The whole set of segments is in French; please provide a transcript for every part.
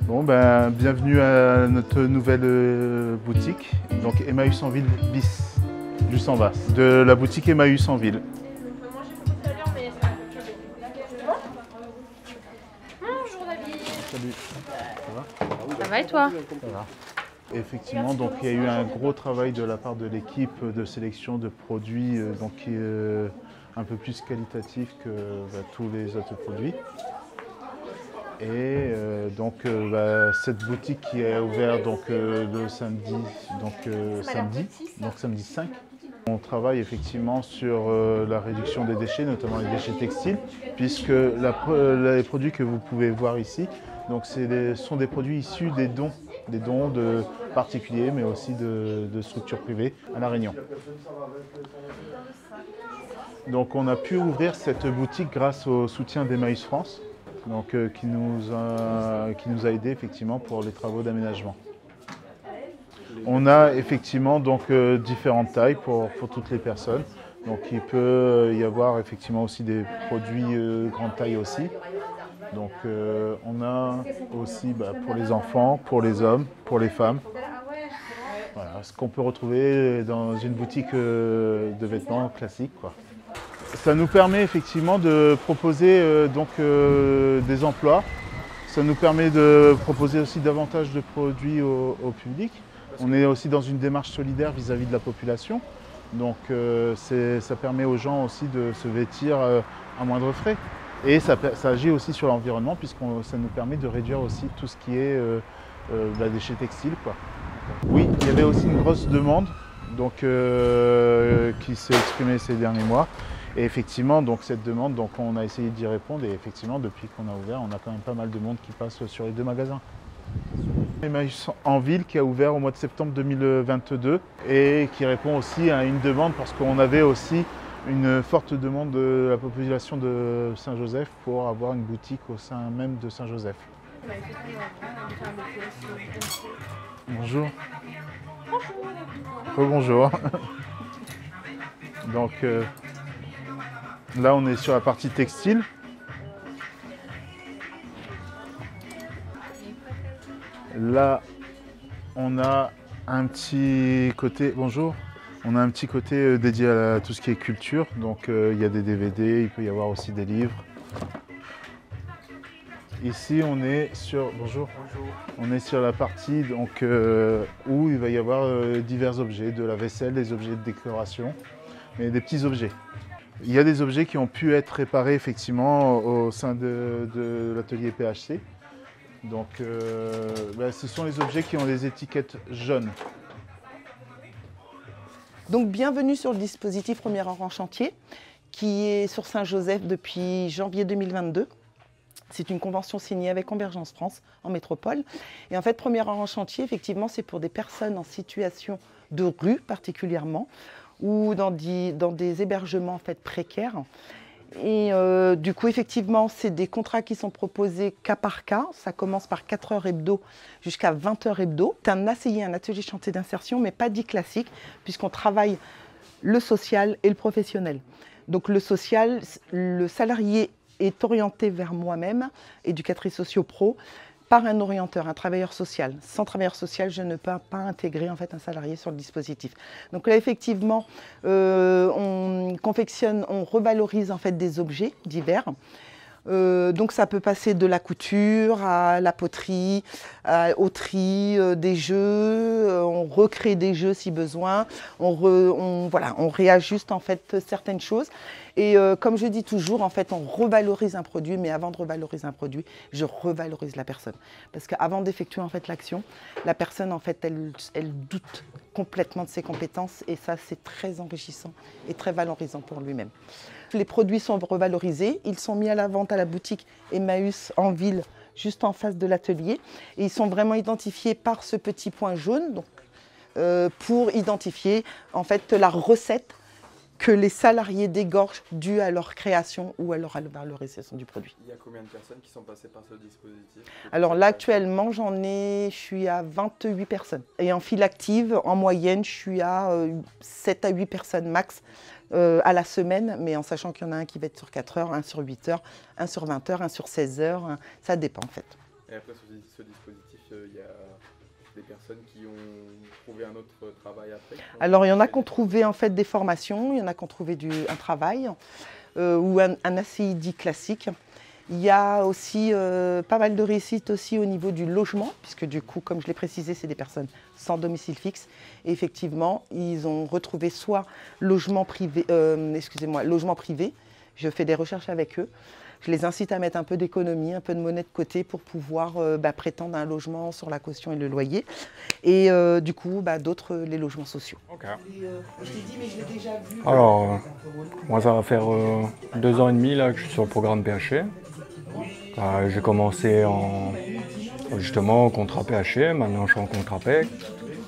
Bon, ben, bienvenue à notre nouvelle boutique, donc Emmaüs en ville bis, juste en bas, de la boutique Emmaüs en ville. Bonjour David. Salut. Ça va et toi? Ça va. Effectivement, donc il y a eu un gros travail de la part de l'équipe de sélection de produits, donc qui est un peu plus qualitatif que tous les autres produits. Et cette boutique qui est ouverte le samedi, samedi 5. On travaille effectivement sur la réduction des déchets, notamment les déchets textiles, puisque les produits que vous pouvez voir ici, sont des produits issus des dons de particuliers, mais aussi de structures privées à La Réunion. Donc on a pu ouvrir cette boutique grâce au soutien d'Emmaüs France. Donc, qui nous a aidé effectivement pour les travaux d'aménagement. On a effectivement différentes tailles pour toutes les personnes. Donc il peut y avoir effectivement aussi des produits grande taille aussi. Donc on a aussi pour les enfants, pour les hommes, pour les femmes. Voilà, ce qu'on peut retrouver dans une boutique de vêtements classique, quoi. Ça nous permet effectivement de proposer des emplois. Ça nous permet de proposer aussi davantage de produits au public. On est aussi dans une démarche solidaire vis-à-vis de la population. Donc ça permet aux gens aussi de se vêtir à moindre frais. Et ça agit aussi sur l'environnement puisque ça nous permet de réduire aussi tout ce qui est déchets textiles, quoi. Oui, il y avait aussi une grosse demande qui s'est exprimée ces derniers mois. Et effectivement, cette demande, on a essayé d'y répondre et effectivement, depuis qu'on a ouvert, on a quand même pas mal de monde qui passe sur les deux magasins. Emmaüs en ville qui a ouvert au mois de septembre 2022 et qui répond aussi à une demande parce qu'on avait aussi une forte demande de la population de Saint-Joseph pour avoir une boutique au sein même de Saint-Joseph. Bonjour. Bonjour. Donc là, on est sur la partie textile. Là, on a un petit côté. Bonjour. On a un petit côté dédié à tout ce qui est culture. Donc, il y a des DVD, il peut y avoir aussi des livres. Ici, on est sur. Bonjour. Bonjour. On est sur la partie où il va y avoir divers objets, de la vaisselle, des objets de décoration, mais des petits objets. Il y a des objets qui ont pu être réparés effectivement au sein de l'atelier PHC. Donc ce sont les objets qui ont des étiquettes jaunes. Donc bienvenue sur le dispositif Première Heure en chantier qui est sur Saint-Joseph depuis janvier 2022. C'est une convention signée avec Convergence France en métropole. Et en fait, Première Heure en chantier, effectivement, c'est pour des personnes en situation de rue particulièrement, ou dans des hébergements en fait, précaires. Et du coup, effectivement, c'est des contrats qui sont proposés cas par cas. Ça commence par 4 heures hebdo jusqu'à 20 heures hebdo. C'est un ACI, un atelier chantier d'insertion, mais pas dit classique, puisqu'on travaille le social et le professionnel. Donc le social, le salarié est orienté vers moi-même, éducatrice socio-pro, par un orienteur, un travailleur social. Sans travailleur social, je ne peux pas intégrer en fait, un salarié sur le dispositif. Donc là, effectivement, on confectionne, on revalorise en fait, des objets divers. Donc ça peut passer de la couture à la poterie, au tri, des jeux, on recrée des jeux si besoin, on réajuste en fait certaines choses. Et comme je dis toujours, en fait, on revalorise un produit, mais avant de revaloriser un produit, je revalorise la personne. Parce qu'avant d'effectuer en fait l'action, la personne en fait, elle doute complètement de ses compétences et ça c'est très enrichissant et très valorisant pour lui-même. Les produits sont revalorisés, ils sont mis à la vente à la boutique Emmaüs en ville, juste en face de l'atelier. Et ils sont vraiment identifiés par ce petit point jaune, donc, pour identifier en fait la recette que les salariés dégorgent dû à leur création ou à leur valorisation du produit. Il y a combien de personnes qui sont passées par ce dispositif? Alors là, actuellement, je suis à 28 personnes. Et en file active, en moyenne, je suis à 7 à 8 personnes max à la semaine, mais en sachant qu'il y en a un qui va être sur 4 heures, un sur 8 heures, un sur 20 heures, un sur 16 heures, ça dépend en fait. Et après, sur ce dispositif, il y a des personnes qui ont trouvé un autre travail après? Alors, il y en a qui ont trouvé en fait des formations, il y en a qui ont trouvé un travail ou un ACI dit classique. Il y a aussi pas mal de réussites aussi au niveau du logement, puisque du coup, comme je l'ai précisé, c'est des personnes sans domicile fixe. Et effectivement, ils ont retrouvé soit logement privé, logement privé. Je fais des recherches avec eux. Je les incite à mettre un peu d'économie, un peu de monnaie de côté pour pouvoir prétendre à un logement sur la caution et le loyer. Et du coup, d'autres, les logements sociaux. Ok. Je t'ai dit, mais je l'ai déjà vu. Alors, moi ça va faire 2 ans et demi là, que je suis sur le programme PHE. J'ai commencé justement en contrat PHE, maintenant je suis en contrat PEC.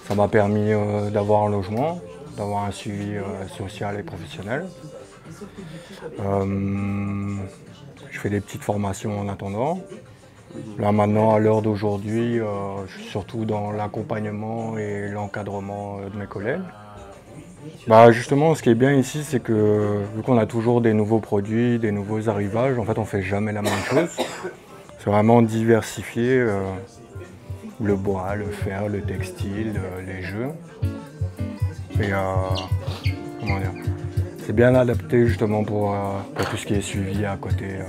Ça m'a permis d'avoir un logement, d'avoir un suivi social et professionnel. Je fais des petites formations en attendant. Là maintenant, à l'heure d'aujourd'hui, je suis surtout dans l'accompagnement et l'encadrement de mes collègues. Justement, ce qui est bien ici, c'est que vu qu'on a toujours des nouveaux produits, des nouveaux arrivages, en fait on ne fait jamais la même chose. C'est vraiment diversifié, le bois, le fer, le textile, les jeux. Et comment dire, c'est bien adapté justement pour tout ce qui est suivi à côté.